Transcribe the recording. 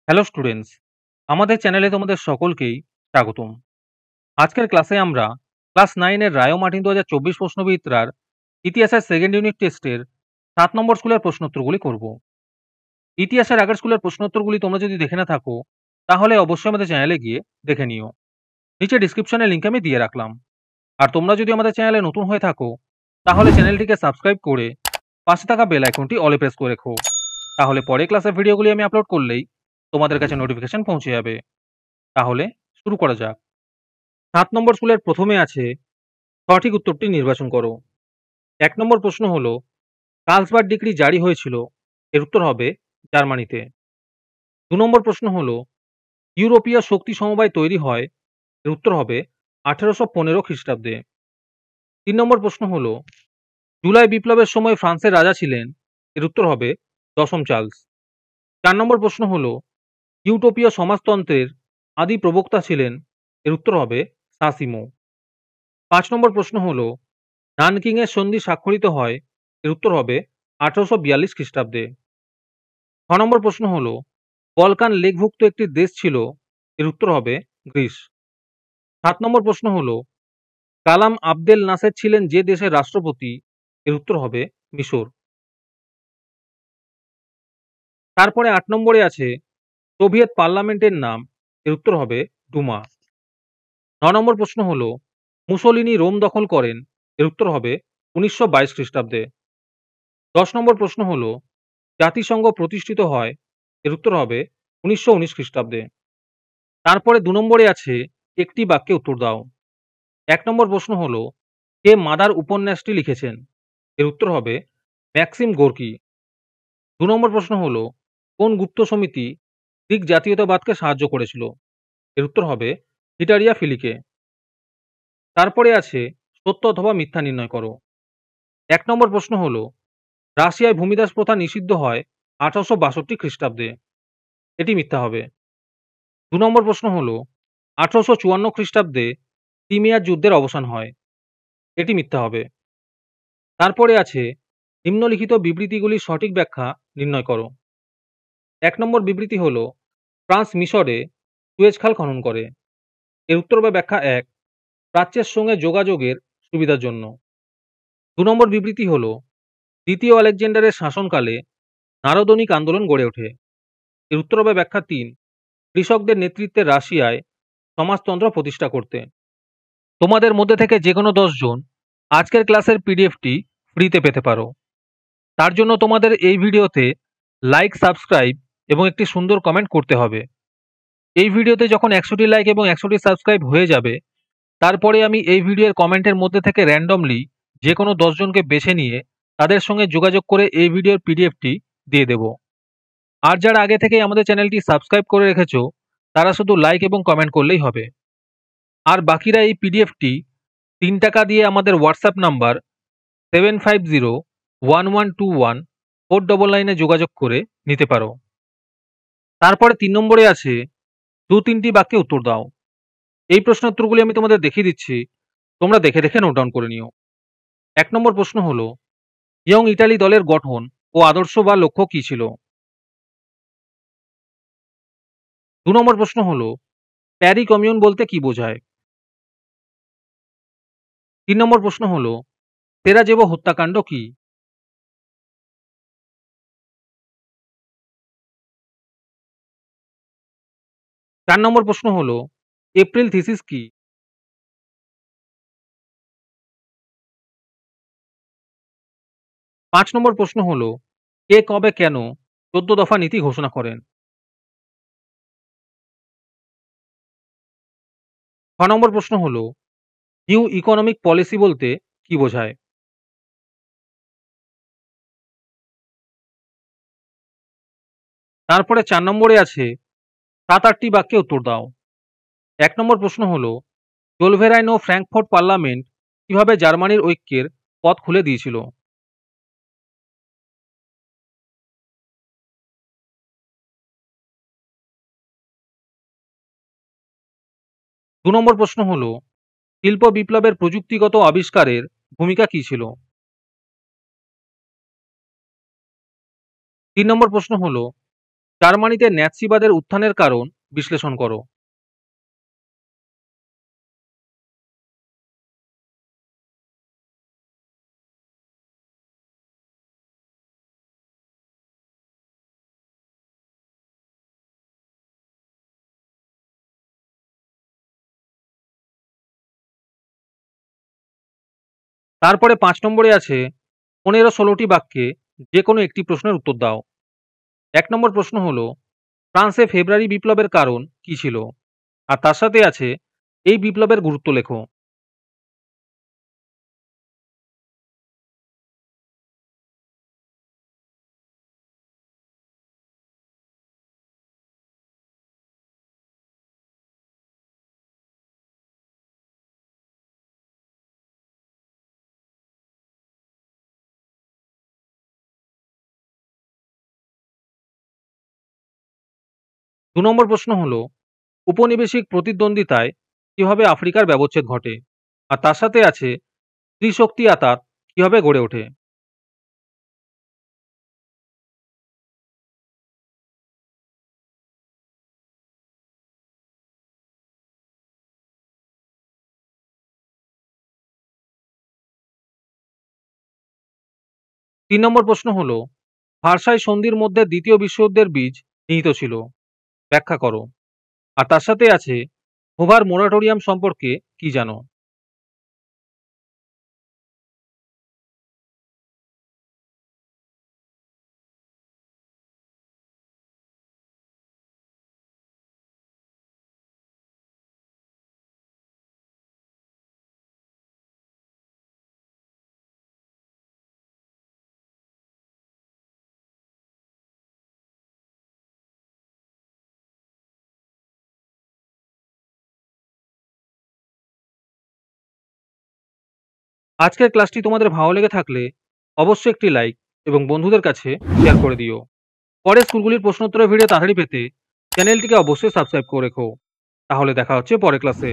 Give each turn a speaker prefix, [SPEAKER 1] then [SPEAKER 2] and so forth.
[SPEAKER 1] Hello students, আমাদের চ্যানেলে তোমাদের সকলকেই স্বাগতম। আজকের ক্লাসে আমরা ক্লাস 9 এর রায় ও মার্টিন 2024 প্রশ্নবিচিত্রার ইতিহাসের সেকেন্ড ইউনিট টেস্টের 7 নম্বর স্কুলের প্রশ্নোত্তরগুলি করব। ইতিহাসের আগের স্কুলের প্রশ্নোত্তরগুলি তোমরা যদি দেখে না থাকো তাহলে অবশ্যই আমাদের চ্যানেলে গিয়ে দেখে নিও। নিচে ডিসক্রিপশনে লিংক আমি দিয়ে রাখলাম। আর তোমরা যদি আমাদের চ্যানেলে নতুন হয়ে থাকো তাহলে চ্যানেলটিকে সাবস্ক্রাইব করে পাশে থাকা বেল আইকনটি অলে প্রেস করে রেখো। তাহলে পরে ক্লাসের ভিডিওগুলি আমি আপলোড করলেই তোমাদের কাছে নোটিফিকেশন পৌঁছে যাবে। তাহলে শুরু করা যাক। 7 নম্বর স্কুলের প্রথমে আছে সঠিক উত্তরটি নির্বাচন করো। 1 নম্বর প্রশ্ন হলো কার্লসবার্গ ডিক্রি জারি হয়েছিল, এর উত্তর হবে জার্মানিতে। 2 নম্বর প্রশ্ন হলো ইউরোপীয় শক্তি সমবায় তৈরি হয়, এর উত্তর হবে 1815 খ্রিস্টাব্দে। 3 নম্বর প্রশ্ন হলো জুলাই বিপ্লবের সময় ফ্রান্সের রাজা ছিলেন, এর উত্তর হবে দশম চার্লস। 4 নম্বর প্রশ্ন হলো ইউটোপীয় সমাজতন্ত্রের আদি প্রবক্তা ছিলেন, এর উত্তর হবে সাসিমো। 5 নম্বর প্রশ্ন হলো নানকিংয়ের সন্ধি স্বাক্ষরিত হয়, এর উত্তর হবে 1842 খ্রিস্টাব্দে। 6 নম্বর প্রশ্ন হলো বলকান লেকভুক্ত একটি দেশ ছিল, এর উত্তর হবে গ্রিস। 7 নম্বর প্রশ্ন হলো কালাম আবদেল নাসের ছিলেন যে দেশের রাষ্ট্রপতি, এর উত্তর হবে মিশর। তারপরে 8 নম্বরে আছে সোভিয়েত পার্লামেন্টের নাম, এর উত্তর হবে ডুমা। 9 নম্বর প্রশ্ন হলো মুসোলিনি রোম দখল করেন, এর উত্তর হবে 1922 খ্রিস্টাব্দে। 10 নম্বর প্রশ্ন হলো জাতিসংঘ প্রতিষ্ঠিত হয়, এর উত্তর হবে 1919 খ্রিস্টাব্দে। তারপরে 2 নম্বরে আছে একটি বাক্যে উত্তর দাও। 1 নম্বর প্রশ্ন হলো কে মাদার উপন্যাসটি লিখেছেন, এর উত্তর হবে ম্যাক্সিম গোর্কি। 2 নম্বর প্রশ্ন হলো কোন গুপ্ত সমিতি গ্রিক জাতীয়তাবাদকে সাহায্য করেছিল, এর উত্তর হবে হিটারিয়া ফিলিকে। তারপরে আছে সত্য অথবা মিথ্যা নির্ণয় করো। 1 নম্বর প্রশ্ন হলো রাশিয়ায় ভূমিদাস প্রথা নিষিদ্ধ হয় 1862 খ্রিস্টাব্দে, এটি মিথ্যা হবে। 2 নম্বর প্রশ্ন হলো 1854 খ্রিস্টাব্দে ক্রিমিয়ার যুদ্ধের অবসান হয়, এটি মিথ্যা হবে। তারপরে আছে নিম্নলিখিত বিবৃতিগুলির সঠিক ব্যাখ্যা নির্ণয় করো। 1 নম্বর বিবৃতি হলো ফ্রান্স মিশরে সুয়েজ খাল খনন করে, এর উত্তর বা ব্যাখ্যা 1 প্রাচ্যের সঙ্গে যোগাযোগের সুবিধার জন্য। 2 নম্বর বিবৃতি হলো দ্বিতীয় আলেকজান্ডারের শাসনকালে নারদনিক আন্দোলন গড়ে ওঠে, এর উত্তর বা ব্যাখ্যা 3 কৃষকদের নেতৃত্বে রাশিয়ায় সমাজতন্ত্র প্রতিষ্ঠা করতে। তোমাদের মধ্যে থেকে যে কোনো 10 জন আজকের ক্লাসের পিডিএফটি ফ্রিতে পেতে পারো। তার জন্য তোমাদের এই ভিডিওতে লাইক, সাবস্ক্রাইব এবং একটি সুন্দর কমেন্ট করতে হবে। এই ভিডিওতে যখন 100টি লাইক এবং 100টি সাবস্ক্রাইব হয়ে যাবে তারপরে আমি এই ভিডিওর কমেন্টের মধ্যে থেকে র্যান্ডমলি যে কোনো 10 জনকে বেছে নিয়ে তাদের সঙ্গে যোগাযোগ করে এই ভিডিওর পিডিএফটি দিয়ে দেব। আর যারা আগে থেকেই আমাদের চ্যানেলটি সাবস্ক্রাইব করে রেখেছো তারা শুধু লাইক এবং কমেন্ট করলেই হবে। আর বাকিরা এই পিডিএফটি 3 টাকা দিয়ে আমাদের হোয়াটসঅ্যাপ নাম্বার 7501121499 যোগাযোগ করে নিতে পারো। তারপরে 3 নম্বরে আছে 2-3টি বাক্যে উত্তর দাও। এই প্রশ্নের উত্তরগুলি আমি তোমাদের দেখিয়ে দিচ্ছি, তোমরা দেখে দেখে নোট ডাউন করে নিও। 1 নম্বর প্রশ্ন হলো ইয়ং ইটালি দলের গঠন ও আদর্শ বা লক্ষ্য কী ছিল। 2 নম্বর প্রশ্ন হলো প্যারি কমিউন বলতে কি বোঝায়। 3 নম্বর প্রশ্ন হলো সেরাজেভো হত্যাকাণ্ড কি। 4 নম্বর প্রশ্ন হলো এপ্রিল থিসিস কি। 5 নম্বর প্রশ্ন হলো কে কবে কেন 14 দফা নীতি ঘোষণা করেন। 6 নম্বর প্রশ্ন হলো নিউ ইকোনমিক পলিসি বলতে কি বোঝায়। তারপরে 4 নম্বরে আছে 7-8টি বাক্যে উত্তর দাও। 1 নম্বর প্রশ্ন হলো জোলভেরাইন ও ফ্র্যাঙ্কফোর্ট পার্লামেন্ট কিভাবে জার্মানির ঐক্যের পথ খুলে দিয়েছিল। 2 নম্বর প্রশ্ন হলো শিল্প বিপ্লবের প্রযুক্তিগত আবিষ্কারের ভূমিকা কী ছিল। 3 নম্বর প্রশ্ন হলো জার্মানিতে ন্যাৎসিবাদের উত্থানের কারণ বিশ্লেষণ করো। তারপরে ৫ নম্বরে আছে ১৫-১৬টি বাক্যে যে কোনো একটি প্রশ্নের উত্তর দাও। ১ নম্বর প্রশ্ন হলো, ফ্রান্সে ফেব্রুয়ারি বিপ্লবের কারণ কি ছিল? আর তার সাথে আছে এই বিপ্লবের গুরুত্ব লেখো। ২ নম্বর প্রশ্ন হলো, উপনিবেশিক প্রতিদ্বন্দ্বিতায় কিভাবে আফ্রিকার ব্যবচ্ছেদ ঘটে? আর তার সাথে আছে ত্রিশক্তি আতাত কিভাবে গড়ে ওঠে? ৩ নম্বর প্রশ্ন হলো, ভার্সাই সন্ধির মধ্যে দ্বিতীয় বিশ্বযুদ্ধের বীজ নিহিত ছিল। ব্যাখ্যা করো। আর তার সাথে আছে হোভার মোরাটোরিয়াম সম্পর্কে কি জানো? 'আজকের ক্লাসটি তোমাদের ভালো লেগে থাকলে অবশ্যই একটি লাইক এবং বন্ধুদের কাছে শেয়ার করে দিও। পরের স্কুলগুলির প্রশ্নোত্তরের ভিডিও তাড়াতাড়ি পেতে চ্যানেলটিকে অবশ্যই সাবস্ক্রাইব করে রেখো। তাহলে দেখা হচ্ছে পরের ক্লাসে।